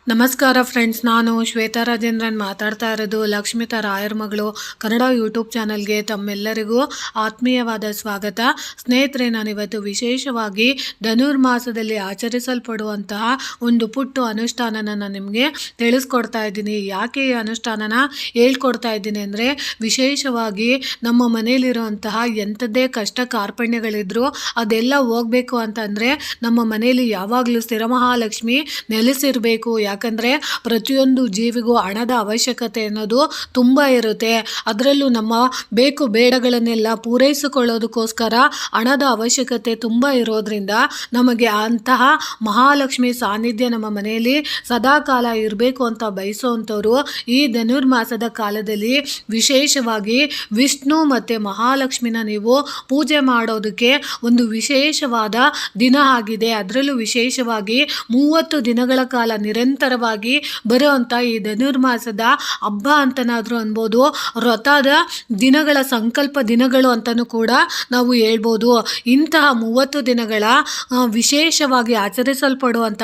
ನಮಸ್ಕಾರ ಫ್ರೆಂಡ್ಸ್, ನಾನು ಶ್ವೇತಾ ರಾಜೇಂದ್ರನ್ ಮಾತಾಡ್ತಾ ಇರೋದು ಲಕ್ಷ್ಮಿತಾ ರಾಯರ್ ಮಗಳು ಕನ್ನಡ ಯೂಟ್ಯೂಬ್ ಚಾನಲ್ಗೆ ತಮ್ಮೆಲ್ಲರಿಗೂ ಆತ್ಮೀಯವಾದ ಸ್ವಾಗತ. ಸ್ನೇಹಿತರೆ, ನಾನಿವತ್ತು ವಿಶೇಷವಾಗಿ ಧನುರ್ಮಾಸದಲ್ಲಿ ಆಚರಿಸಲ್ಪಡುವಂತಹ ಒಂದು ಪುಟ್ಟು ಅನುಷ್ಠಾನನ ನಾನು ನಿಮಗೆ ತಿಳಿಸ್ಕೊಡ್ತಾ ಇದ್ದೀನಿ. ಯಾಕೆ ಈ ಅನುಷ್ಠಾನನ ಹೇಳ್ಕೊಡ್ತಾ ಇದ್ದೀನಿ ಅಂದರೆ, ವಿಶೇಷವಾಗಿ ನಮ್ಮ ಮನೆಯಲ್ಲಿರುವಂತಹ ಎಂಥದ್ದೇ ಕಷ್ಟ ಕಾರ್ಪಣ್ಯಗಳಿದ್ರೂ ಅದೆಲ್ಲ ಹೋಗಬೇಕು ಅಂತಂದರೆ ನಮ್ಮ ಮನೆಯಲ್ಲಿ ಯಾವಾಗಲೂ ಸ್ಥಿರಮಹಾಲಕ್ಷ್ಮಿ ನೆಲೆಸಿರಬೇಕು. ಯಾಕಂದರೆ ಪ್ರತಿಯೊಂದು ಜೀವಿಗೂ ಹಣದ ಅವಶ್ಯಕತೆ ಅನ್ನೋದು ತುಂಬ ಇರುತ್ತೆ. ಅದರಲ್ಲೂ ನಮ್ಮ ಬೇಕು ಬೇಡಗಳನ್ನೆಲ್ಲ ಪೂರೈಸಿಕೊಳ್ಳೋದಕ್ಕೋಸ್ಕರ ಹಣದ ಅವಶ್ಯಕತೆ ತುಂಬ ಇರೋದ್ರಿಂದ ನಮಗೆ ಅಂತಹ ಮಹಾಲಕ್ಷ್ಮಿ ಸಾನ್ನಿಧ್ಯ ನಮ್ಮ ಮನೆಯಲ್ಲಿ ಸದಾಕಾಲ ಇರಬೇಕು ಅಂತ ಬಯಸುವಂಥವ್ರು ಈ ಧನುರ್ಮಾಸದ ಕಾಲದಲ್ಲಿ ವಿಶೇಷವಾಗಿ ವಿಷ್ಣು ಮತ್ತು ಮಹಾಲಕ್ಷ್ಮಿನ ನೀವು ಪೂಜೆ ಮಾಡೋದಕ್ಕೆ ಒಂದು ವಿಶೇಷವಾದ ದಿನ ಆಗಿದೆ. ಅದರಲ್ಲೂ ವಿಶೇಷವಾಗಿ 30 ದಿನಗಳ ಕಾಲ ನಿರಂತರವಾಗಿ ಬರುವಂಥ ಈ ಧನುರ್ಮಾಸದ ಹಬ್ಬ ಅಂತನಾದರೂ ಅನ್ಬೋದು, ವ್ರತದ ದಿನಗಳ ಸಂಕಲ್ಪ ದಿನಗಳು ಅಂತಲೂ ಕೂಡ ನಾವು ಹೇಳ್ಬೋದು. ಇಂತಹ 30 ದಿನಗಳ ವಿಶೇಷವಾಗಿ ಆಚರಿಸಲ್ಪಡುವಂಥ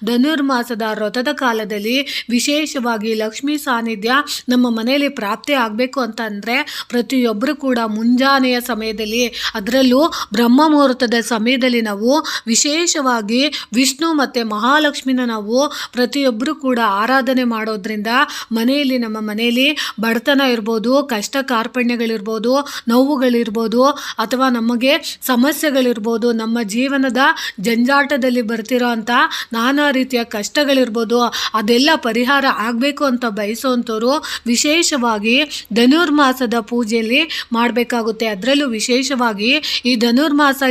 ಧನುರ್ಮಾಸದ ವ್ರತದ ಕಾಲದಲ್ಲಿ ವಿಶೇಷವಾಗಿ ಲಕ್ಷ್ಮೀ ಸಾನ್ನಿಧ್ಯ ನಮ್ಮ ಮನೆಯಲ್ಲಿ ಪ್ರಾಪ್ತಿ ಆಗಬೇಕು ಅಂತಂದರೆ ಪ್ರತಿಯೊಬ್ಬರು ಕೂಡ ಮುಂಜಾನೆಯ ಸಮಯದಲ್ಲಿ, ಅದರಲ್ಲೂ ಬ್ರಹ್ಮ ಮುಹೂರ್ತದ ಸಮಯದಲ್ಲಿ ನಾವು ವಿಶೇಷವಾಗಿ ವಿಷ್ಣು ಮತ್ತು ಮಹಾಲಕ್ಷ್ಮಿನ ನಾವು ಪ್ರತಿಯೊಬ್ಬರು ಕೂಡ ಆರಾಧನೆ ಮಾಡೋದ್ರಿಂದ ಮನೆಯಲ್ಲಿ, ನಮ್ಮ ಮನೆಯಲ್ಲಿ ಬಡತನ ಇರ್ಬೋದು, ಕಷ್ಟ ಕಾರ್ಪಣ್ಯಗಳಿರ್ಬೋದು, ನೋವುಗಳಿರ್ಬೋದು, ಅಥವಾ ನಮಗೆ ಸಮಸ್ಯೆಗಳಿರ್ಬೋದು, ನಮ್ಮ ಜೀವನದ ಜಂಜಾಟದಲ್ಲಿ ಬರ್ತಿರೋ ಅಂಥ ನಾನಾ ರೀತಿಯ ಕಷ್ಟಗಳಿರ್ಬೋದು, ಅದೆಲ್ಲ ಪರಿಹಾರ ಆಗಬೇಕು ಅಂತ ಬಯಸುವಂಥವ್ರು ವಿಶೇಷವಾಗಿ ಧನುರ್ಮಾಸದ ಪೂಜೆಯಲ್ಲಿ ಮಾಡಬೇಕಾಗುತ್ತೆ. ಅದರಲ್ಲೂ ವಿಶೇಷವಾಗಿ ಈ ಧನುರ್ಮಾಸ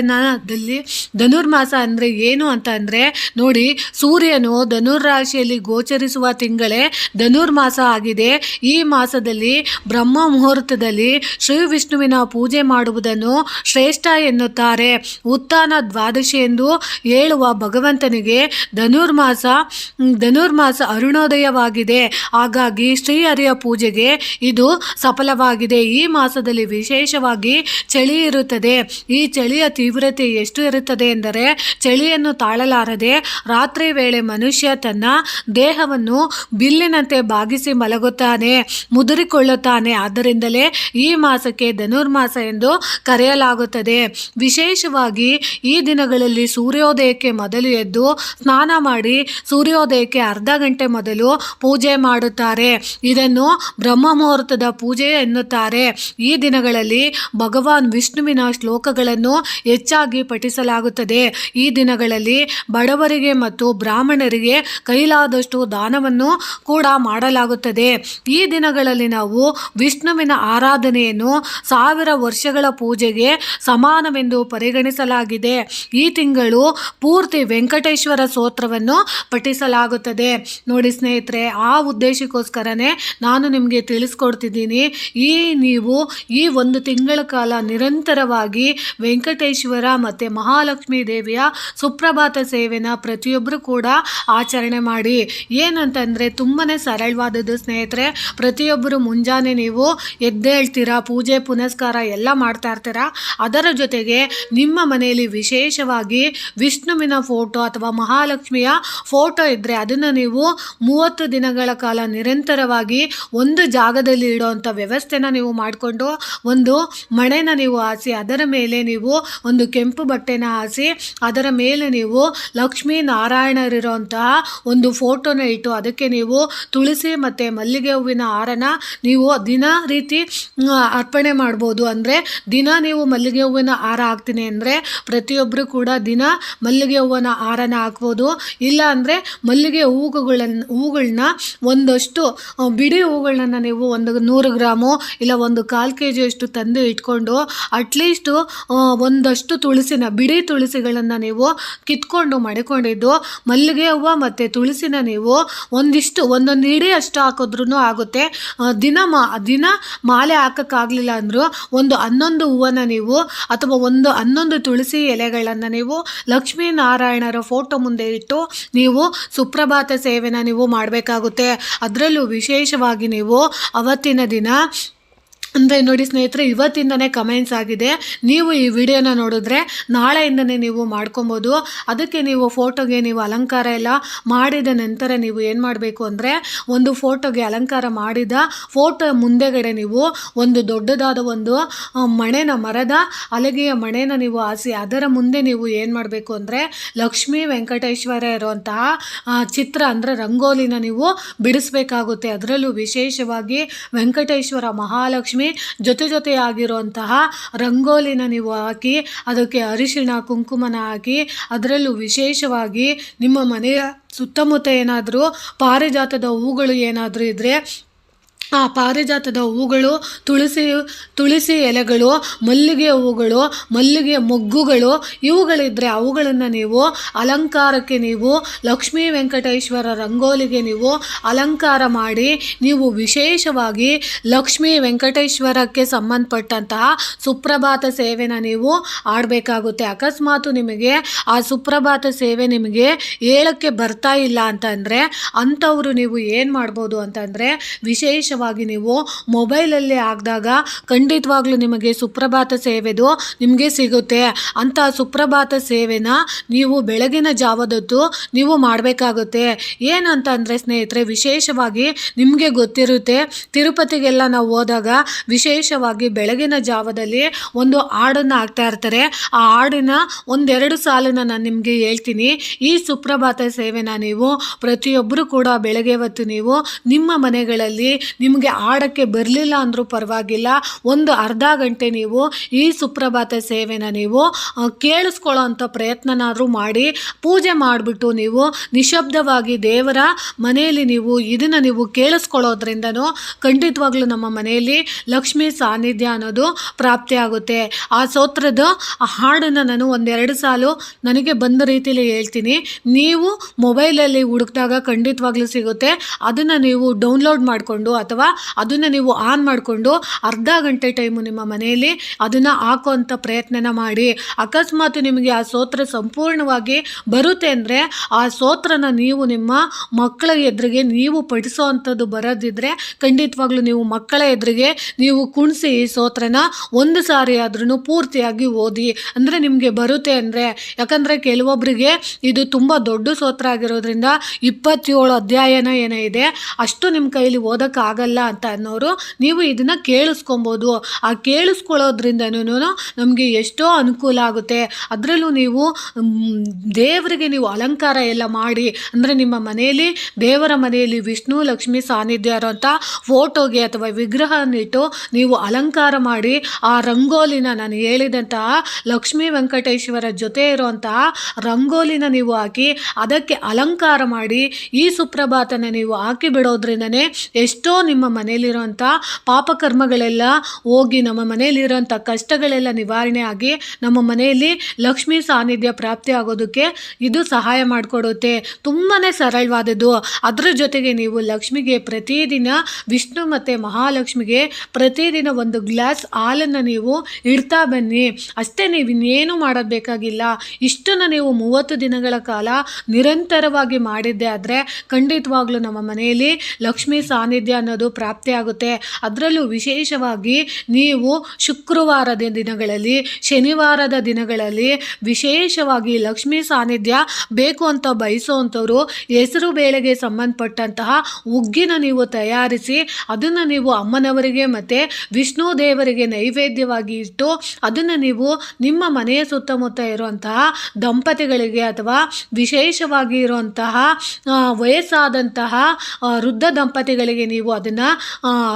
ಅಂದರೆ ಏನು ಅಂತ ಅಂದರೆ, ನೋಡಿ, ಸೂರ್ಯನು ಧನುರ್ರಾಶಿಯಲ್ಲಿ ಗೋಚರಿಸುವ ತಿಂಗಳೇ ಧನುರ್ಮಾಸ ಆಗಿದೆ. ಈ ಮಾಸದಲ್ಲಿ ಬ್ರಹ್ಮ ಮುಹೂರ್ತದಲ್ಲಿ ಶ್ರೀ ವಿಷ್ಣುವಿನ ಪೂಜೆ ಮಾಡುವುದನ್ನು ಶ್ರೇಷ್ಠ ಎನ್ನುತ್ತಾರೆ. ಉತ್ಥಾನ ದ್ವಾದಶಿ ಎಂದು ಹೇಳುವ ಭಗವಂತನಿಗೆ ಧನುರ್ಮಾಸ ಅರುಣೋದಯವಾಗಿದೆ. ಹಾಗಾಗಿ ಶ್ರೀಹರಿಯ ಪೂಜೆಗೆ ಇದು ಸಫಲವಾಗಿದೆ. ಈ ಮಾಸದಲ್ಲಿ ವಿಶೇಷವಾಗಿ ಚಳಿ ಇರುತ್ತದೆ. ಈ ಚಳಿಯ ತೀವ್ರತೆ ಎಷ್ಟು ಇರುತ್ತದೆ ಎಂದರೆ, ಚಳಿಯನ್ನು ತಾಳಲಾರದೆ ರಾತ್ರಿ ವೇಳೆ ಮನುಷ್ಯ ತನ್ನ ದೇಹವನ್ನು ಬಿಲ್ಲಿನಂತೆ ಬಾಗಿಸಿ ಮಲಗುತ್ತಾನೆ, ಮುದುರಿಕೊಳ್ಳುತ್ತಾನೆ. ಆದ್ದರಿಂದಲೇ ಈ ಮಾಸಕ್ಕೆ ಧನುರ್ಮಾಸ ಎಂದು ಕರೆಯಲಾಗುತ್ತದೆ. ವಿಶೇಷವಾಗಿ ಈ ದಿನಗಳಲ್ಲಿ ಸೂರ್ಯೋದಯಕ್ಕೆ ಮೊದಲು ಎದ್ದು ಸ್ನಾನ ಮಾಡಿ ಸೂರ್ಯೋದಯಕ್ಕೆ ಅರ್ಧ ಗಂಟೆ ಮೊದಲು ಪೂಜೆ ಮಾಡುತ್ತಾರೆ. ಇದನ್ನು ಬ್ರಹ್ಮ ಮುಹೂರ್ತದ ಪೂಜೆ ಎನ್ನುತ್ತಾರೆ. ಈ ದಿನಗಳಲ್ಲಿ ಭಗವಾನ್ ವಿಷ್ಣುವಿನ ಶ್ಲೋಕಗಳನ್ನು ಹೆಚ್ಚಾಗಿ ಪಠಿಸಲಾಗುತ್ತದೆ. ಈ ದಿನಗಳಲ್ಲಿ ಬಡವರಿಗೆ ಮತ್ತು ಬ್ರಾಹ್ಮಣರಿಗೆ ಕೈಲಾದಷ್ಟು ದಾನವನ್ನು ಕೂಡ ಮಾಡಲಾಗುತ್ತದೆ. ಈ ದಿನಗಳಲ್ಲಿ ನಾವು ವಿಷ್ಣುವಿನ ಆರಾಧನೆಯನ್ನು 1000 ವರ್ಷಗಳ ಪೂಜೆಗೆ ಸಮಾನವೆಂದು ಪರಿಗಣಿಸಲಾಗಿದೆ. ಈ ತಿಂಗಳು ಪೂರ್ತಿ ವೆಂಕಟೇಶ್ವರ ಸ್ತೋತ್ರವನ್ನು ಪಠಿಸಲಾಗುತ್ತದೆ. ನೋಡಿ ಸ್ನೇಹಿತರೆ, ಆ ಉದ್ದೇಶಕ್ಕೋಸ್ಕರನೇ ನಾನು ನಿಮಗೆ ತಿಳಿಸ್ಕೊಡ್ತಿದ್ದೀನಿ. ನೀವು ಈ ಒಂದು ತಿಂಗಳ ಕಾಲ ನಿರಂತರವಾಗಿ ವೆಂಕಟೇಶ್ವರ ಮತ್ತು ಮಹಾಲಕ್ಷ್ಮೀ ದೇವಿಯ ಸುಪ್ರಭಾತ ಸೇವೆನ ಪ್ರತಿಯೊಬ್ಬರು ಕೂಡ ಆಚರಣೆ ಮಾಡಿ. ಏನಂತಂದರೆ ತುಂಬಾ ಸರಳವಾದದ್ದು ಸ್ನೇಹಿತರೆ. ಪ್ರತಿಯೊಬ್ಬರು ಮುಂಜಾನೆ ನೀವು ಎದ್ದೇಳ್ತೀರಾ, ಪೂಜೆ ಪುನಸ್ಕಾರ ಎಲ್ಲ ಮಾಡ್ತಾ ಇರ್ತೀರಾ. ಅದರ ಜೊತೆಗೆ ನಿಮ್ಮ ಮನೆಯಲ್ಲಿ ವಿಶೇಷವಾಗಿ ವಿಷ್ಣುವಿನ ಫೋಟೋ ಅಥವಾ ಮಹಾಲಕ್ಷ್ಮಿಯ ಫೋಟೋ ಇದ್ದರೆ ಅದನ್ನು ನೀವು 30 ದಿನಗಳ ಕಾಲ ನಿರಂತರವಾಗಿ ಒಂದು ಜಾಗದಲ್ಲಿ ಇಡೋವಂಥ ವ್ಯವಸ್ಥೆನ ನೀವು ಮಾಡಿಕೊಂಡು ಒಂದು ಮಣೆನ ನೀವು ಹಾಸಿ, ಅದರ ಮೇಲೆ ನೀವು ಒಂದು ಕೆಂಪು ಬಟ್ಟೆನ ಹಾಸಿ, ಅದರ ಮೇಲೆ ನೀವು ಲಕ್ಷ್ಮೀ ನಾರಾಯಣರಿರೋಂತಹ ಒಂದು ಫೋಟೋ ಫೋಟೋನ ಇಟ್ಟು ಅದಕ್ಕೆ ನೀವು ತುಳಸಿ ಮತ್ತು ಮಲ್ಲಿಗೆ ಹೂವಿನ ಹಾರನ ನೀವು ದಿನ ರೀತಿ ಅರ್ಪಣೆ ಮಾಡ್ಬೋದು. ಅಂದರೆ ದಿನ ನೀವು ಮಲ್ಲಿಗೆ ಹೂವಿನ ಹಾರ ಹಾಕ್ತೀನಿ ಅಂದರೆ ಪ್ರತಿಯೊಬ್ಬರು ಕೂಡ ದಿನ ಮಲ್ಲಿಗೆ ಹೂವಿನ ಹಾರನ ಹಾಕ್ಬೋದು. ಇಲ್ಲ ಅಂದರೆ ಮಲ್ಲಿಗೆ ಹೂಗಳನ್ನ ಒಂದಷ್ಟು ಬಿಡಿ ಹೂಗಳನ್ನ ನೀವು 100 ಗ್ರಾಮು ಇಲ್ಲ 1/4 kg ಅಷ್ಟು ತಂದು ಇಟ್ಕೊಂಡು ಅಟ್ಲೀಸ್ಟು ಒಂದಷ್ಟು ತುಳಸಿನ ಬಿಡಿ ತುಳಸಿಗಳನ್ನು ನೀವು ಕಿತ್ಕೊಂಡು ಮಡಿಕೊಂಡಿದ್ದು ಮಲ್ಲಿಗೆ ಹೂವು ಮತ್ತು ತುಳಸಿನ ನೀವು ಒಂದೊಂದು ಇಡೀ ಅಷ್ಟು ಹಾಕಿದ್ರೂ ಆಗುತ್ತೆ. ದಿನ ಮಾಲೆ ಹಾಕೋಕ್ಕಾಗಲಿಲ್ಲ ಅಂದರೂ 11 ಹೂವನ್ನು ನೀವು ಅಥವಾ 11 ತುಳಸಿ ಎಲೆಗಳನ್ನು ನೀವು ಲಕ್ಷ್ಮೀನಾರಾಯಣರ ಫೋಟೋ ಮುಂದೆ ಇಟ್ಟು ನೀವು ಸುಪ್ರಭಾತ ಸೇವೆನ ನೀವು ಮಾಡಬೇಕಾಗುತ್ತೆ. ಅದರಲ್ಲೂ ವಿಶೇಷವಾಗಿ ನೀವು ಅವತ್ತಿನ ದಿನ ಅಂದರೆ ನೋಡಿ ಸ್ನೇಹಿತರೆ, ಇವತ್ತಿಂದನೇ ಕಮೆಂಟ್ಸ್ ಆಗಿದೆ. ನೀವು ಈ ವಿಡಿಯೋನ ನೋಡಿದ್ರೆ ನಾಳೆಯಿಂದನೇ ನೀವು ಮಾಡ್ಕೊಬೋದು. ಅದಕ್ಕೆ ನೀವು ಫೋಟೋಗೆ ನೀವು ಅಲಂಕಾರ ಎಲ್ಲ ಮಾಡಿದ ನಂತರ ನೀವು ಏನು ಮಾಡಬೇಕು ಅಂದರೆ ಒಂದು ಫೋಟೋಗೆ ಅಲಂಕಾರ ಮಾಡಿದ ಫೋಟೋ ಮುಂದೆಗಡೆ ನೀವು ಒಂದು ದೊಡ್ಡದಾದ ಒಂದು ಮರದ ಹಲಗೆಯ ಮಣೆನ ನೀವು ಹಾಸಿ ಅದರ ಮುಂದೆ ನೀವು ಏನು ಮಾಡಬೇಕು ಅಂದರೆ ಲಕ್ಷ್ಮೀ ವೆಂಕಟೇಶ್ವರ ಇರುವಂತಹ ಚಿತ್ರ ಅಂದರೆ ರಂಗೋಲಿನ ನೀವು ಬಿಡಿಸ್ಬೇಕಾಗುತ್ತೆ. ಅದರಲ್ಲೂ ವಿಶೇಷವಾಗಿ ವೆಂಕಟೇಶ್ವರ ಮಹಾಲಕ್ಷ್ಮಿ ಜೊತೆಯಾಗಿರುವಂತಹ ರಂಗೋಲಿನ ನೀವು ಹಾಕಿ ಅದಕ್ಕೆ ಅರಿಶಿಣ ಕುಂಕುಮನ ಹಾಕಿ ಅದರಲ್ಲೂ ವಿಶೇಷವಾಗಿ ನಿಮ್ಮ ಮನೆಯ ಸುತ್ತಮುತ್ತ ಏನಾದರೂ ಪಾರಿಜಾತದ ಹೂಗಳು ಏನಾದರೂ ಇದ್ದರೆ ಆ ಪಾರಿಜಾತದ ಹೂಗಳು, ತುಳಸಿ ಎಲೆಗಳು, ಮಲ್ಲಿಗೆ ಹೂಗಳು, ಮಲ್ಲಿಗೆ ಮೊಗ್ಗುಗಳು ಇವುಗಳಿದ್ದರೆ ಅವುಗಳನ್ನು ನೀವು ಅಲಂಕಾರಕ್ಕೆ ನೀವು ಲಕ್ಷ್ಮೀ ವೆಂಕಟೇಶ್ವರ ರಂಗೋಲಿಗೆ ನೀವು ಅಲಂಕಾರ ಮಾಡಿ ನೀವು ವಿಶೇಷವಾಗಿ ಲಕ್ಷ್ಮೀ ವೆಂಕಟೇಶ್ವರಕ್ಕೆ ಸಂಬಂಧಪಟ್ಟಂತಹ ಸುಪ್ರಭಾತ ಸೇವೆನ ನೀವು ಆಡಬೇಕಾಗುತ್ತೆ. ಅಕಸ್ಮಾತ್ ನಿಮಗೆ ಆ ಸುಪ್ರಭಾತ ಸೇವೆ ನಿಮಗೆ ಹೇಳಕ್ಕೆ ಬರ್ತಾ ಇಲ್ಲ ಅಂತಂದರೆ ಅಂಥವರು ನೀವು ಏನು ಮಾಡ್ಬೋದು ಅಂತಂದರೆ ವಿಶೇಷವಾಗಿ ನೀವು ಮೊಬೈಲಲ್ಲಿ ಹಾಕಿದಾಗ ಖಂಡಿತವಾಗ್ಲೂ ನಿಮಗೆ ಸುಪ್ರಭಾತ ಸೇವೆದು ನಿಮಗೆ ಸಿಗುತ್ತೆ. ಅಂಥ ಸುಪ್ರಭಾತ ಸೇವೆನ ನೀವು ಬೆಳಗಿನ ಜಾವದೊತ್ತು ನೀವು ಮಾಡಬೇಕಾಗುತ್ತೆ. ಏನಂತ ಅಂದರೆ ಸ್ನೇಹಿತರೆ, ವಿಶೇಷವಾಗಿ ನಿಮಗೆ ಗೊತ್ತಿರುತ್ತೆ, ತಿರುಪತಿಗೆಲ್ಲ ನಾವು ಹೋದಾಗ ವಿಶೇಷವಾಗಿ ಬೆಳಗಿನ ಜಾವದಲ್ಲಿ ಒಂದು ಹಾಡನ್ನು ಹಾಕ್ತಾ ಇರ್ತಾರೆ. ಆ ಹಾಡಿನ 1-2 ಸಾಲನ್ನು ನಾನು ನಿಮಗೆ ಹೇಳ್ತೀನಿ. ಈ ಸುಪ್ರಭಾತ ಸೇವೆನ ನೀವು ಪ್ರತಿಯೊಬ್ಬರು ಕೂಡ ಬೆಳಗ್ಗೆ ಹೊತ್ತು ನೀವು ನಿಮ್ಮ ಮನೆಗಳಲ್ಲಿ ನಿಮಗೆ ಹಾಡೋಕ್ಕೆ ಬರಲಿಲ್ಲ ಅಂದರೂ ಪರವಾಗಿಲ್ಲ, ಒಂದು ಅರ್ಧ ಗಂಟೆ ನೀವು ಈ ಸುಪ್ರಭಾತ ಸೇವೆನ ನೀವು ಕೇಳಿಸ್ಕೊಳ್ಳೋ ಅಂಥ ಪ್ರಯತ್ನನಾದರೂ ಮಾಡಿ ಪೂಜೆ ಮಾಡಿಬಿಟ್ಟು ನೀವು ನಿಶಬ್ದವಾಗಿ ದೇವರ ಮನೆಯಲ್ಲಿ ನೀವು ಇದನ್ನು ನೀವು ಕೇಳಿಸ್ಕೊಳ್ಳೋದ್ರಿಂದನೂ ಖಂಡಿತವಾಗ್ಲೂ ನಮ್ಮ ಮನೆಯಲ್ಲಿ ಲಕ್ಷ್ಮೀ ಸಾನ್ನಿಧ್ಯ ಅನ್ನೋದು ಪ್ರಾಪ್ತಿಯಾಗುತ್ತೆ. ಆ ಸ್ತೋತ್ರದ ಹಾಡನ್ನು ನಾನು 1-2 ಸಾಲು ನನಗೆ ಬಂದ ರೀತಿಯಲ್ಲಿ ಹೇಳ್ತೀನಿ. ನೀವು ಮೊಬೈಲಲ್ಲಿ ಹುಡುಕಿದಾಗ ಖಂಡಿತವಾಗ್ಲೂ ಸಿಗುತ್ತೆ. ಅದನ್ನು ನೀವು ಡೌನ್ಲೋಡ್ ಮಾಡಿಕೊಂಡು ಅಥವಾ ಅದನ್ನು ನೀವು ಆನ್ ಮಾಡಿಕೊಂಡು ಅರ್ಧ ಗಂಟೆ ಟೈಮು ನಿಮ್ಮ ಮನೆಯಲ್ಲಿ ಅದನ್ನು ಹಾಕೋವಂಥ ಪ್ರಯತ್ನನ ಮಾಡಿ. ಅಕಸ್ಮಾತ್ ನಿಮಗೆ ಆ ಸ್ತೋತ್ರ ಸಂಪೂರ್ಣವಾಗಿ ಬರುತ್ತೆ ಅಂದರೆ ಆ ಸ್ತೋತ್ರನ ನೀವು ನಿಮ್ಮ ಮಕ್ಕಳ ಎದುರಿಗೆ ನೀವು ಪಠಿಸೋ ಅಂಥದ್ದು ಬರೋದಿದ್ರೆ ಖಂಡಿತವಾಗ್ಲೂ ನೀವು ಮಕ್ಕಳ ಎದುರಿಗೆ ನೀವು ಕುಣಿಸಿ ಈ ಸ್ತೋತ್ರನ 1 ಸಾರಿ ಆದ್ರೂ ಪೂರ್ತಿಯಾಗಿ ಓದಿ. ಅಂದರೆ ನಿಮಗೆ ಬರುತ್ತೆ ಅಂದರೆ, ಯಾಕಂದರೆ ಕೆಲವೊಬ್ಬರಿಗೆ ಇದು ತುಂಬ ದೊಡ್ಡ ಸ್ತೋತ್ರ ಆಗಿರೋದ್ರಿಂದ 27 ಅಧ್ಯಾಯನ ಏನೋ ಇದೆ ಅಷ್ಟು ನಿಮ್ಮ ಕೈಲಿ ಓದೋಕ್ಕಾಗಲ್ಲ ಅಂತ ಅನ್ನೋರು ನೀವು ಇದನ್ನು ಕೇಳಿಸ್ಕೊಬೋದು. ಆ ಕೇಳಿಸ್ಕೊಳ್ಳೋದ್ರಿಂದನೂ ನಮಗೆ ಎಷ್ಟೋ ಅನುಕೂಲ ಆಗುತ್ತೆ. ಅದರಲ್ಲೂ ನೀವು ದೇವರಿಗೆ ನೀವು ಅಲಂಕಾರ ಎಲ್ಲ ಮಾಡಿ, ಅಂದರೆ ನಿಮ್ಮ ಮನೆಯಲ್ಲಿ ದೇವರ ಮನೆಯಲ್ಲಿ ವಿಷ್ಣು ಲಕ್ಷ್ಮಿ ಸಾನ್ನಿಧ್ಯ ಇರೋಂಥ ಫೋಟೋಗೆ ಅಥವಾ ವಿಗ್ರಹನಿಟ್ಟು ನೀವು ಅಲಂಕಾರ ಮಾಡಿ ಆ ರಂಗೋಲಿನ ನಾನು ಹೇಳಿದಂತಹ ಲಕ್ಷ್ಮೀ ವೆಂಕಟೇಶ್ವರ ಜೊತೆ ಇರುವಂತಹ ರಂಗೋಲಿನ ನೀವು ಹಾಕಿ ಅದಕ್ಕೆ ಅಲಂಕಾರ ಮಾಡಿ ಈ ಸುಪ್ರಭಾತನ ನೀವು ಹಾಕಿ ಬಿಡೋದ್ರಿಂದನೇ ಎಷ್ಟೋ ನಿಮ್ಮ ಮನೆಯಲ್ಲಿರೋಂಥ ಪಾಪಕರ್ಮಗಳೆಲ್ಲ ಹೋಗಿ ನಮ್ಮ ಮನೆಯಲ್ಲಿರೋಂಥ ಕಷ್ಟಗಳೆಲ್ಲ ನಿವಾರಣೆ ಆಗಿ ನಮ್ಮ ಮನೆಯಲ್ಲಿ ಲಕ್ಷ್ಮೀ ಸಾನ್ನಿಧ್ಯ ಪ್ರಾಪ್ತಿ ಆಗೋದಕ್ಕೆ ಇದು ಸಹಾಯ ಮಾಡಿಕೊಡುತ್ತೆ. ತುಂಬಾ ಸರಳವಾದದ್ದು. ಅದರ ಜೊತೆಗೆ ನೀವು ಲಕ್ಷ್ಮಿಗೆ ಪ್ರತಿದಿನ ವಿಷ್ಣು ಮತ್ತು ಮಹಾಲಕ್ಷ್ಮಿಗೆ ಪ್ರತಿದಿನ 1 ಗ್ಲಾಸ್ ಹಾಲನ್ನು ನೀವು ಇಡ್ತಾ ಬನ್ನಿ. ಅಷ್ಟೇ, ನೀವು ಇನ್ನೇನು ಮಾಡೋದು ಬೇಕಾಗಿಲ್ಲ. ಇಷ್ಟನ್ನು ನೀವು 30 ದಿನಗಳ ಕಾಲ ನಿರಂತರವಾಗಿ ಮಾಡಿದ್ದೆ ಆದರೆ ಖಂಡಿತವಾಗ್ಲೂ ನಮ್ಮ ಮನೆಯಲ್ಲಿ ಲಕ್ಷ್ಮೀ ಸಾನ್ನಿಧ್ಯ ಅನ್ನೋದು ಅನ್ನೋದು ಪ್ರಾಪ್ತಿಯಾಗುತ್ತೆ. ಅದರಲ್ಲೂ ವಿಶೇಷವಾಗಿ ನೀವು ಶುಕ್ರವಾರದ ದಿನಗಳಲ್ಲಿ, ಶನಿವಾರದ ದಿನಗಳಲ್ಲಿ ವಿಶೇಷವಾಗಿ ಲಕ್ಷ್ಮೀ ಸಾನ್ನಿಧ್ಯ ಬೇಕು ಅಂತ ಬಯಸುವಂಥವ್ರು ಹೆಸರು ಬೇಳೆಗೆ ಸಂಬಂಧಪಟ್ಟಂತಹ ಉಗ್ಗಿನ ನೀವು ತಯಾರಿಸಿ ಅದನ್ನು ನೀವು ಅಮ್ಮನವರಿಗೆ ಮತ್ತು ವಿಷ್ಣು ದೇವರಿಗೆ ನೈವೇದ್ಯವಾಗಿ ಇಟ್ಟು ಅದನ್ನು ನೀವು ನಿಮ್ಮ ಮನೆಯ ಸುತ್ತಮುತ್ತ ಇರುವಂತಹ ದಂಪತಿಗಳಿಗೆ ಅಥವಾ ವಿಶೇಷವಾಗಿ ಇರುವಂತಹ ವಯಸ್ಸಾದಂತಹ ವೃದ್ಧ ದಂಪತಿಗಳಿಗೆ ನೀವು ಅದನ್ನು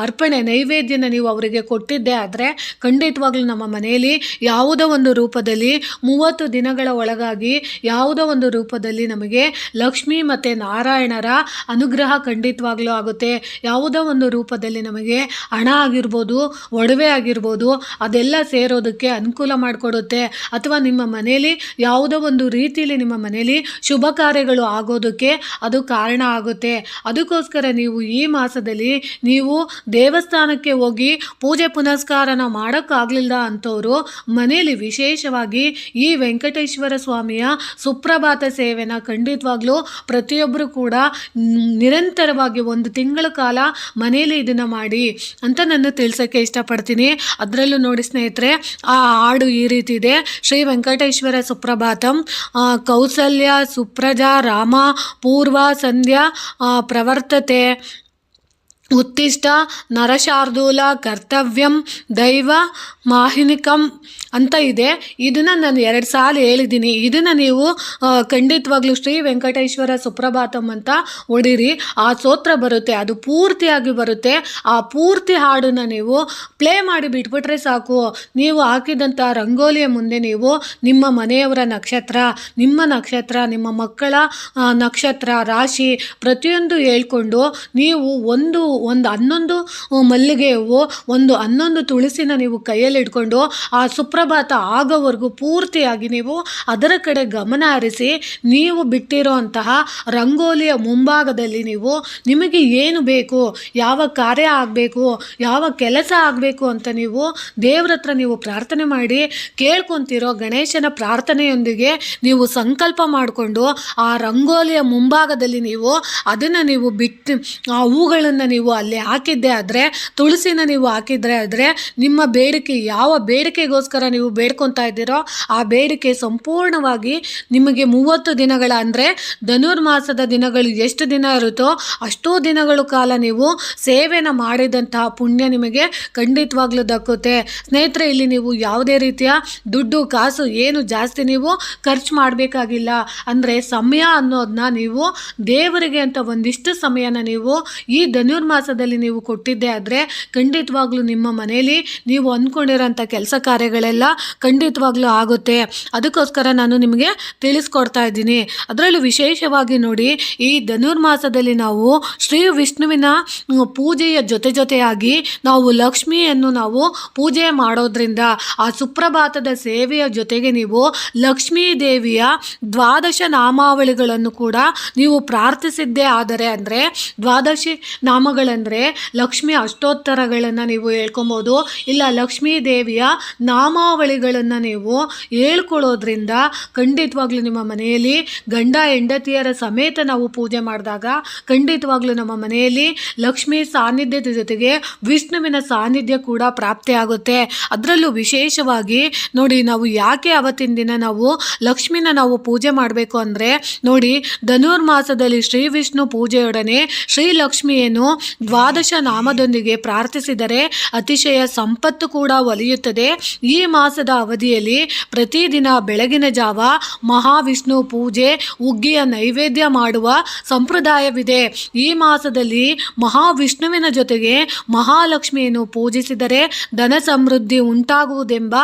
ಅರ್ಪಣೆ ನೈವೇದ್ಯನ ನೀವು ಅವರಿಗೆ ಕೊಟ್ಟಿದ್ದೆ ಆದರೆ ಖಂಡಿತವಾಗ್ಲೂ ನಮ್ಮ ಮನೆಯಲ್ಲಿ ಯಾವುದೋ ಒಂದು ರೂಪದಲ್ಲಿ 30 ದಿನಗಳ ಒಳಗಾಗಿ ಯಾವುದೋ ಒಂದು ರೂಪದಲ್ಲಿ ನಮಗೆ ಲಕ್ಷ್ಮಿ ಮತ್ತು ನಾರಾಯಣರ ಅನುಗ್ರಹ ಖಂಡಿತವಾಗ್ಲೂ ಆಗುತ್ತೆ. ಯಾವುದೋ ಒಂದು ರೂಪದಲ್ಲಿ ನಮಗೆ ಹಣ ಆಗಿರ್ಬೋದು, ಒಡವೆ ಆಗಿರ್ಬೋದು, ಅದೆಲ್ಲ ಸೇರೋದಕ್ಕೆ ಅನುಕೂಲ ಮಾಡಿಕೊಡುತ್ತೆ. ಅಥವಾ ನಿಮ್ಮ ಮನೆಯಲ್ಲಿ ಯಾವುದೋ ಒಂದು ರೀತಿಯಲ್ಲಿ ನಿಮ್ಮ ಮನೆಯಲ್ಲಿ ಶುಭ ಕಾರ್ಯಗಳು ಆಗೋದಕ್ಕೆ ಅದು ಕಾರಣ ಆಗುತ್ತೆ. ಅದಕ್ಕೋಸ್ಕರ ನೀವು ಈ ಮಾಸದಲ್ಲಿ ನೀವು ದೇವಸ್ಥಾನಕ್ಕೆ ಹೋಗಿ ಪೂಜೆ ಪುನಸ್ಕಾರನ ಮಾಡೋಕ್ಕಾಗಲಿಲ್ಲ ಅಂಥವರು ಮನೆಯಲ್ಲಿ ವಿಶೇಷವಾಗಿ ಈ ವೆಂಕಟೇಶ್ವರ ಸ್ವಾಮಿಯ ಸುಪ್ರಭಾತ ಸೇವೆನ ಖಂಡಿತವಾಗ್ಲೂ ಪ್ರತಿಯೊಬ್ಬರು ಕೂಡ ನಿರಂತರವಾಗಿ 1 ತಿಂಗಳ ಕಾಲ ಮನೆಯಲ್ಲಿ ಇದನ್ನು ಮಾಡಿ ಅಂತ ನಾನು ತಿಳಿಸೋಕ್ಕೆ ಇಷ್ಟಪಡ್ತೀನಿ. ಅದರಲ್ಲೂ ನೋಡಿ ಸ್ನೇಹಿತರೆ, ಆ ಹಾಡು ಈ ರೀತಿ ಇದೆ: ಶ್ರೀ ವೆಂಕಟೇಶ್ವರ ಸುಪ್ರಭಾತಂ ಕೌಸಲ್ಯ ಸುಪ್ರಜಾ ರಾಮ ಪೂರ್ವ ಸಂಧ್ಯಾ ಪ್ರವರ್ತತೆ ಉತ್ತಿಷ್ಟ ನರಶಾರ್ದೂಲ ಕರ್ತವ್ಯಂ ದೈವ ಮಾಹಿನಿಕಂ ಅಂತ ಇದೆ. ಇದನ್ನು ನಾನು 2 ಸಾಲ ಹೇಳಿದ್ದೀನಿ. ಇದನ್ನು ನೀವು ಖಂಡಿತವಾಗ್ಲೂ ಶ್ರೀ ವೆಂಕಟೇಶ್ವರ ಸುಪ್ರಭಾತಂ ಅಂತ ಹೊಡೀರಿ, ಆ ಸ್ತೋತ್ರ ಬರುತ್ತೆ, ಅದು ಪೂರ್ತಿಯಾಗಿ ಬರುತ್ತೆ. ಆ ಪೂರ್ತಿ ಹಾಡನ್ನು ನೀವು ಪ್ಲೇ ಮಾಡಿ ಬಿಟ್ಬಿಟ್ರೆ ಸಾಕು. ನೀವು ಹಾಕಿದಂಥ ರಂಗೋಲಿಯ ಮುಂದೆ ನೀವು ನಿಮ್ಮ ಮನೆಯವರ ನಕ್ಷತ್ರ, ನಿಮ್ಮ ನಕ್ಷತ್ರ, ನಿಮ್ಮ ಮಕ್ಕಳ ನಕ್ಷತ್ರ, ರಾಶಿ ಪ್ರತಿಯೊಂದು ಹೇಳ್ಕೊಂಡು ನೀವು ಒಂದು 11 ಮಲ್ಲಿಗೆ ಹೂವು, 11 ತುಳಸಿನ ನೀವು ಕೈಯಲ್ಲಿ ಇಟ್ಕೊಂಡು ಆ ಸುಪ್ರಭಾತ ಆಗೋವರೆಗೂ ಪೂರ್ತಿಯಾಗಿ ನೀವು ಅದರ ಕಡೆ ಗಮನ ಹರಿಸಿ ನೀವು ಬಿಟ್ಟಿರೋ ಅಂತಹ ರಂಗೋಲಿಯ ಮುಂಭಾಗದಲ್ಲಿ ನೀವು ನಿಮಗೆ ಏನು ಬೇಕು, ಯಾವ ಕಾರ್ಯ ಆಗಬೇಕು, ಯಾವ ಕೆಲಸ ಆಗಬೇಕು ಅಂತ ನೀವು ದೇವ್ರ ಹತ್ರ ನೀವು ಪ್ರಾರ್ಥನೆ ಮಾಡಿ ಕೇಳ್ಕೊತಿರೋ ಗಣೇಶನ ಪ್ರಾರ್ಥನೆಯೊಂದಿಗೆ ನೀವು ಸಂಕಲ್ಪ ಮಾಡಿಕೊಂಡು ಆ ರಂಗೋಲಿಯ ಮುಂಭಾಗದಲ್ಲಿ ನೀವು ಅದನ್ನು ನೀವು ಬಿಟ್ಟು ಆ ಹೂಗಳನ್ನು ನೀವು ಅಲ್ಲಿ ಹಾಕಿದ್ದೆ ಆದರೆ, ತುಳಸಿನ ನೀವು ಹಾಕಿದ್ರೆ ಆದರೆ ನಿಮ್ಮ ಬೇಡಿಕೆ, ಯಾವ ಬೇಡಿಕೆಗೋಸ್ಕರ ನೀವು ಬೇಡ್ಕೊತಾ ಇದ್ದೀರೋ ಆ ಬೇಡಿಕೆ ಸಂಪೂರ್ಣವಾಗಿ ನಿಮಗೆ 30 ದಿನಗಳ ಅಂದರೆ ಧನುರ್ಮಾಸದ ದಿನಗಳು ಎಷ್ಟು ದಿನ ಇರುತ್ತೋ ಅಷ್ಟೋ ದಿನಗಳ ಕಾಲ ನೀವು ಸೇವೆನ ಮಾಡಿದಂತಹ ಪುಣ್ಯ ನಿಮಗೆ ಖಂಡಿತವಾಗ್ಲೂ ದಕ್ಕುತ್ತೆ. ಸ್ನೇಹಿತರೆ, ಇಲ್ಲಿ ನೀವು ಯಾವುದೇ ರೀತಿಯ ದುಡ್ಡು ಕಾಸು ಏನು ಜಾಸ್ತಿ ನೀವು ಖರ್ಚು ಮಾಡಬೇಕಾಗಿಲ್ಲ. ಅಂದರೆ ಸಮಯ ಅನ್ನೋದನ್ನ ನೀವು ದೇವರಿಗೆ ಅಂತ ಒಂದಿಷ್ಟು ಸಮಯನ ನೀವು ಈ ಧನುರ್ಮಾಸದಲ್ಲಿ ನೀವು ಕೊಟ್ಟಿದ್ದೆ ಆದರೆ ಖಂಡಿತವಾಗ್ಲೂ ನಿಮ್ಮ ಮನೆಯಲ್ಲಿ ನೀವು ಅಂದ್ಕೊಂಡಿರೋಂಥ ಕೆಲಸ ಕಾರ್ಯಗಳೆಲ್ಲ ಖಂಡಿತವಾಗ್ಲೂ ಆಗುತ್ತೆ. ಅದಕ್ಕೋಸ್ಕರ ನಾನು ನಿಮಗೆ ತಿಳಿಸ್ಕೊಡ್ತಾ ಇದ್ದೀನಿ. ಅದರಲ್ಲೂ ವಿಶೇಷವಾಗಿ ನೋಡಿ, ಈ ಧನುರ್ಮಾಸದಲ್ಲಿ ನಾವು ಶ್ರೀ ವಿಷ್ಣುವಿನ ಪೂಜೆಯ ಜೊತೆಯಾಗಿ ನಾವು ಲಕ್ಷ್ಮಿಯನ್ನು ನಾವು ಪೂಜೆ ಮಾಡೋದ್ರಿಂದ ಆ ಸುಪ್ರಭಾತದ ಸೇವೆಯ ಜೊತೆಗೆ ನೀವು ಲಕ್ಷ್ಮೀ ದೇವಿಯ 12 ನಾಮಾವಳಿಗಳನ್ನು ಕೂಡ ನೀವು ಪ್ರಾರ್ಥಿಸಿದ್ದೇ ಆದರೆ, ಅಂದರೆ 12 ನಾಮಗಳಂದರೆ ಲಕ್ಷ್ಮಿ ಅಷ್ಟೋತ್ತರಗಳನ್ನು ನೀವು ಹೇಳ್ಕೊಬೋದು, ಇಲ್ಲ ಲಕ್ಷ್ಮೀ ದೇವಿಯ ನಾಮಾವಳಿಗಳನ್ನು ನೀವು ಹೇಳ್ಕೊಳ್ಳೋದ್ರಿಂದ ಖಂಡಿತವಾಗ್ಲೂ ನಿಮ್ಮ ಮನೆಯಲ್ಲಿ ಗಂಡ ಹೆಂಡತಿಯರ ಸಮೇತ ನಾವು ಪೂಜೆ ಮಾಡಿದಾಗ ಖಂಡಿತವಾಗ್ಲೂ ನಮ್ಮ ಮನೆಯಲ್ಲಿ ಲಕ್ಷ್ಮೀ ಸಾನ್ನಿಧ್ಯದ ಜೊತೆಗೆ ವಿಷ್ಣುವಿನ ಸಾನ್ನಿಧ್ಯ ಕೂಡ ಪ್ರಾಪ್ತಿಯಾಗುತ್ತೆ. ಅದರಲ್ಲೂ ವಿಶೇಷವಾಗಿ ನೋಡಿ, ನಾವು ಯಾಕೆ ಅವತ್ತಿನ ದಿನ ನಾವು ಲಕ್ಷ್ಮಿನ ನಾವು ಪೂಜೆ ಮಾಡಬೇಕು ಅಂದರೆ, ನೋಡಿ ಧನುರ್ಮಾಸದಲ್ಲಿ ಶ್ರೀ ವಿಷ್ಣು ಪೂಜೆಯೊಡನೆ ಶ್ರೀ ಲಕ್ಷ್ಮಿಯನ್ನು 12 ನಾಮದೊಂದಿಗೆ ಪ್ರಾರ್ಥಿಸಿದರೆ ಅತಿಶಯ ಸಂಪತ್ತು ಕೂಡ ಒಲಿಯುತ್ತದೆ. ಈ ಮಾಸದ ಅವಧಿಯಲ್ಲಿ ಪ್ರತಿದಿನ ಬೆಳಗಿನ ಜಾವ ಮಹಾವಿಷ್ಣು ಪೂಜೆ, ಉಗ್ಗಿಯ ನೈವೇದ್ಯ ಮಾಡುವ ಸಂಪ್ರದಾಯವಿದೆ. ಈ ಮಾಸದಲ್ಲಿ ಮಹಾವಿಷ್ಣುವಿನ ಜೊತೆಗೆ ಮಹಾಲಕ್ಷ್ಮಿಯನ್ನು ಪೂಜಿಸಿದರೆ ಧನ ಸಮೃದ್ಧಿ ಉಂಟಾಗುವುದೆಂಬ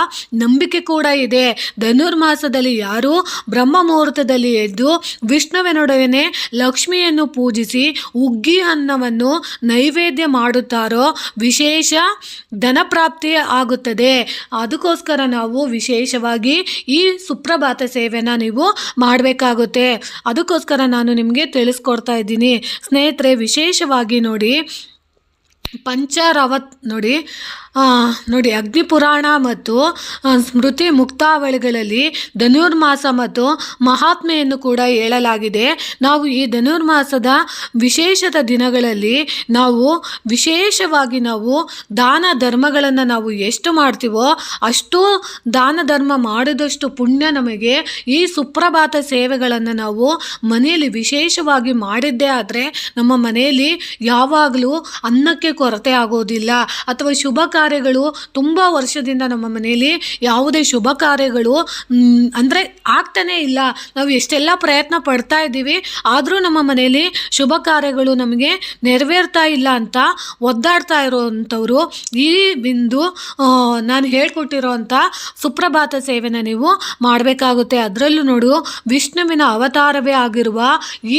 ನಂಬಿಕೆ ಕೂಡ ಇದೆ. ಧನುರ್ಮಾಸದಲ್ಲಿ ಯಾರು ಬ್ರಹ್ಮ ಮುಹೂರ್ತದಲ್ಲಿ ಎದ್ದು ವಿಷ್ಣುವಿನೊಡನೆ ಲಕ್ಷ್ಮಿಯನ್ನು ಪೂಜಿಸಿ ಉಗ್ಗಿ ಅನ್ನವನ್ನು ನೈವೇದ್ಯ ಮಾಡುತ್ತಾರೋ ವಿಶೇಷ ಧನಪ್ರಾಪ್ತಿ ಆಗುತ್ತದೆ. ಅದಕ್ಕೋಸ್ಕರ ನಾವು ವಿಶೇಷವಾಗಿ ಈ ಸುಪ್ರಭಾತ ಸೇವೆನ ನೀವು ಮಾಡಬೇಕಾಗುತ್ತೆ. ಅದಕ್ಕೋಸ್ಕರ ನಾನು ನಿಮಗೆ ತಿಳಿಸ್ಕೊಡ್ತಾ ಇದ್ದೀನಿ. ಸ್ನೇಹಿತರೆ, ವಿಶೇಷವಾಗಿ ನೋಡಿ, ಪಂಚರವತ್ ನೋಡಿ, ನೋಡಿ, ಅಗ್ನಿಪುರಾಣ ಮತ್ತು ಸ್ಮೃತಿ ಮುಕ್ತಾವಳಿಗಳಲ್ಲಿ ಧನುರ್ಮಾಸ ಮತ್ತು ಮಹಾತ್ಮೆಯನ್ನು ಕೂಡ ಹೇಳಲಾಗಿದೆ. ನಾವು ಈ ಧನುರ್ಮಾಸದ ವಿಶೇಷದ ದಿನಗಳಲ್ಲಿ ನಾವು ವಿಶೇಷವಾಗಿ ನಾವು ದಾನ ಧರ್ಮಗಳನ್ನು ನಾವು ಎಷ್ಟು ಮಾಡ್ತೀವೋ ಅಷ್ಟು ದಾನ ಧರ್ಮ ಮಾಡಿದಷ್ಟು ಪುಣ್ಯ ನಮಗೆ. ಈ ಸುಪ್ರಭಾತ ಸೇವೆಗಳನ್ನು ನಾವು ಮನೆಯಲ್ಲಿ ವಿಶೇಷವಾಗಿ ಮಾಡಿದ್ದೇ ಆದರೆ ನಮ್ಮ ಮನೆಯಲ್ಲಿ ಯಾವಾಗಲೂ ಅನ್ನಕ್ಕೆ ಕೊರತೆ ಆಗೋದಿಲ್ಲ. ಅಥವಾ ಶುಭ ಕಾರ್ಯಗಳು ತುಂಬ ವರ್ಷದಿಂದ ನಮ್ಮ ಮನೆಯಲ್ಲಿ ಯಾವುದೇ ಶುಭ ಕಾರ್ಯಗಳು ಅಂದರೆ ಆಗ್ತಾನೇ ಇಲ್ಲ. ನಾವು ಎಷ್ಟೆಲ್ಲ ಪ್ರಯತ್ನ ಪಡ್ತಾ ಇದ್ದೀವಿ, ಆದರೂ ನಮ್ಮ ಮನೆಯಲ್ಲಿ ಶುಭ ಕಾರ್ಯಗಳು ನಮಗೆ ನೆರವೇರ್ತಾ ಇಲ್ಲ ಅಂತ ಒದ್ದಾಡ್ತಾ ಇರೋವಂಥವ್ರು ಈ ಬಿಂದು ನಾನು ಹೇಳ್ಕೊಟ್ಟಿರೋವಂಥ ಸುಪ್ರಭಾತ ಸೇವೆನ ನೀವು ಮಾಡಬೇಕಾಗುತ್ತೆ. ಅದರಲ್ಲೂ ನೋಡು, ವಿಷ್ಣುವಿನ ಅವತಾರವೇ ಆಗಿರುವ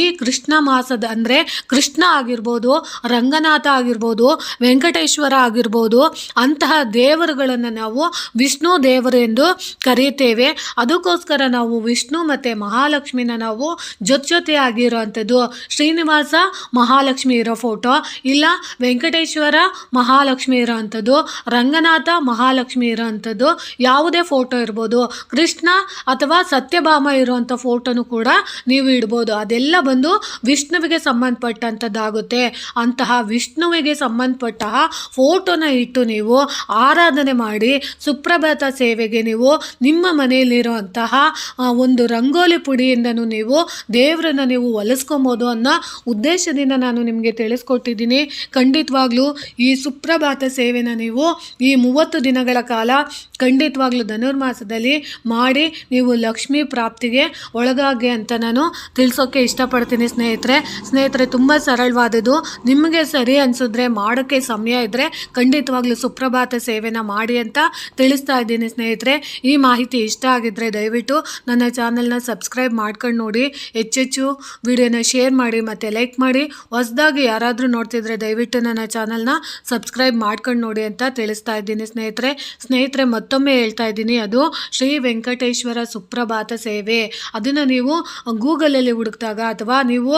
ಈ ಕೃಷ್ಣ ಮಾಸದ ಅಂದರೆ ಕೃಷ್ಣ ಆಗಿರ್ಬೋದು, ರಂಗನಾಥ ಆಗಿರ್ಬೋದು, ವೆಂಕಟೇಶ್ವರ ಆಗಿರ್ಬೋದು, ಅಂತಹ ದೇವರುಗಳನ್ನು ನಾವು ವಿಷ್ಣು ದೇವರು ಎಂದು ಕರೆಯುತ್ತೇವೆ. ಅದಕ್ಕೋಸ್ಕರ ನಾವು ವಿಷ್ಣು ಮತ್ತು ಮಹಾಲಕ್ಷ್ಮಿನ ನಾವು ಜೊತೆಯಾಗಿರೋವಂಥದ್ದು. ಶ್ರೀನಿವಾಸ ಮಹಾಲಕ್ಷ್ಮಿ ಇರೋ ಫೋಟೋ, ಇಲ್ಲ ವೆಂಕಟೇಶ್ವರ ಮಹಾಲಕ್ಷ್ಮಿ ಇರೋ ಅಂಥದ್ದು, ರಂಗನಾಥ ಮಹಾಲಕ್ಷ್ಮಿ ಇರೋ ಅಂಥದ್ದು ಯಾವುದೇ ಫೋಟೋ ಇರ್ಬೋದು. ಕೃಷ್ಣ ಅಥವಾ ಸತ್ಯಭಾಮ ಇರುವಂಥ ಫೋಟೋನು ಕೂಡ ನೀವು ಇಡ್ಬೋದು. ಅದೆಲ್ಲ ಬಂದು ವಿಷ್ಣುವಿಗೆ ಸಂಬಂಧಪಟ್ಟಂಥದ್ದಾಗುತ್ತೆ. ಅಂತಹ ವಿಷ್ಣುವಿಗೆ ಸಂಬಂಧಪಟ್ಟ ಫೋಟೋನ ಇಟ್ಟು ನೀವು ಆರಾಧನೆ ಮಾಡಿ ಸುಪ್ರಭಾತ ಸೇವೆಗೆ ನೀವು ನಿಮ್ಮ ಮನೆಯಲ್ಲಿರುವಂತಹ ಒಂದು ರಂಗೋಲಿ ಪುಡಿಯಿಂದನೂ ನೀವು ದೇವರನ್ನು ನೀವು ಹೊಲಿಸ್ಕೊಬೋದು ಅನ್ನೋ ಉದ್ದೇಶದಿಂದ ನಾನು ನಿಮಗೆ ತಿಳಿಸ್ಕೊಟ್ಟಿದ್ದೀನಿ. ಖಂಡಿತವಾಗ್ಲೂ ಈ ಸುಪ್ರಭಾತ ಸೇವೆನ ನೀವು ಈ 30 ದಿನಗಳ ಕಾಲ ಖಂಡಿತವಾಗ್ಲೂ ಧನುರ್ಮಾಸದಲ್ಲಿ ಮಾಡಿ ನೀವು ಲಕ್ಷ್ಮೀ ಪ್ರಾಪ್ತಿಗೆ ಒಳಗಾಗಿ ಅಂತ ನಾನು ತಿಳಿಸೋಕ್ಕೆ ಇಷ್ಟಪಡ್ತೀನಿ ಸ್ನೇಹಿತರೆ. ತುಂಬ ಸರಳವಾದದ್ದು. ನಿಮಗೆ ಸರಿ ಅನಿಸಿದ್ರೆ, ಮಾಡೋಕ್ಕೆ ಸಮಯ ಇದ್ದರೆ ಖಂಡಿತವಾಗ್ಲೂ ಸುಪ್ರಭಾತ ಸೇವೆನ ಮಾಡಿ ಅಂತ ತಿಳಿಸ್ತಾ ಇದ್ದೀನಿ ಸ್ನೇಹಿತರೆ. ಈ ಮಾಹಿತಿ ಇಷ್ಟ ಆಗಿದ್ದರೆ ದಯವಿಟ್ಟು ನನ್ನ ಚಾನಲ್ನ ಸಬ್ಸ್ಕ್ರೈಬ್ ಮಾಡ್ಕೊಂಡು ನೋಡಿ, ಹೆಚ್ಚೆಚ್ಚು ವಿಡಿಯೋನ ಶೇರ್ ಮಾಡಿ ಮತ್ತು ಲೈಕ್ ಮಾಡಿ. ಹೊಸದಾಗಿ ಯಾರಾದರೂ ನೋಡ್ತಿದ್ರೆ ದಯವಿಟ್ಟು ನನ್ನ ಚಾನಲ್ನ ಸಬ್ಸ್ಕ್ರೈಬ್ ಮಾಡ್ಕೊಂಡು ನೋಡಿ ಅಂತ ತಿಳಿಸ್ತಾ ಇದ್ದೀನಿ ಸ್ನೇಹಿತರೆ. ಮತ್ತೊಮ್ಮೆ ಹೇಳ್ತಾ ಇದ್ದೀನಿ, ಅದು ಶ್ರೀ ವೆಂಕಟೇಶ್ವರ ಸುಪ್ರಭಾತ ಸೇವೆ. ಅದನ್ನು ನೀವು ಗೂಗಲಲ್ಲಿ ಹುಡುಕಿದಾಗ ಅಥವಾ ನೀವು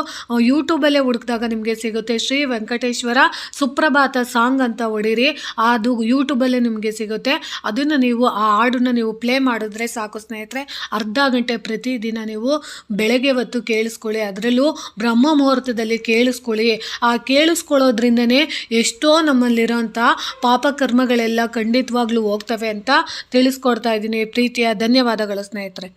ಯೂಟ್ಯೂಬಲ್ಲೇ ಹುಡುಕಿದಾಗ ನಿಮಗೆ ಸಿಗುತ್ತೆ. ಶ್ರೀ ವೆಂಕಟೇಶ್ವರ ಸುಪ್ರಭಾತ ಸಾಂಗ್ ಅಂತ ಹೊಡೀರಿ, ಅದು ಯೂಟ್ಯೂಬಲ್ಲೇ ನಿಮಗೆ ಸಿಗುತ್ತೆ. ಅದನ್ನು ನೀವು ಆ ಹಾಡನ್ನು ನೀವು ಪ್ಲೇ ಮಾಡಿದ್ರೆ ಸಾಕು ಸ್ನೇಹಿತರೆ. ಅರ್ಧ ಗಂಟೆ ಪ್ರತಿದಿನ ನೀವು ಬೆಳಗ್ಗೆ ಹೊತ್ತು ಕೇಳಿಸ್ಕೊಳ್ಳಿ. ಅದರಲ್ಲೂ ಬ್ರಹ್ಮ ಮುಹೂರ್ತದಲ್ಲಿ ಕೇಳಿಸ್ಕೊಳ್ಳಿ. ಆ ಕೇಳಿಸ್ಕೊಳ್ಳೋದ್ರಿಂದನೇ ಎಷ್ಟೋ ನಮ್ಮಲ್ಲಿರೋಂಥ ಪಾಪಕರ್ಮಗಳೆಲ್ಲ ಖಂಡಿತವಾಗ್ಲೂ ಹೋಗ್ತವೆ ಅಂತ ತಿಳಿಸ್ಕೊಡ್ತಾ ಇದ್ದೀನಿ. ಪ್ರೀತಿಯ ಧನ್ಯವಾದಗಳು ಸ್ನೇಹಿತರೆ.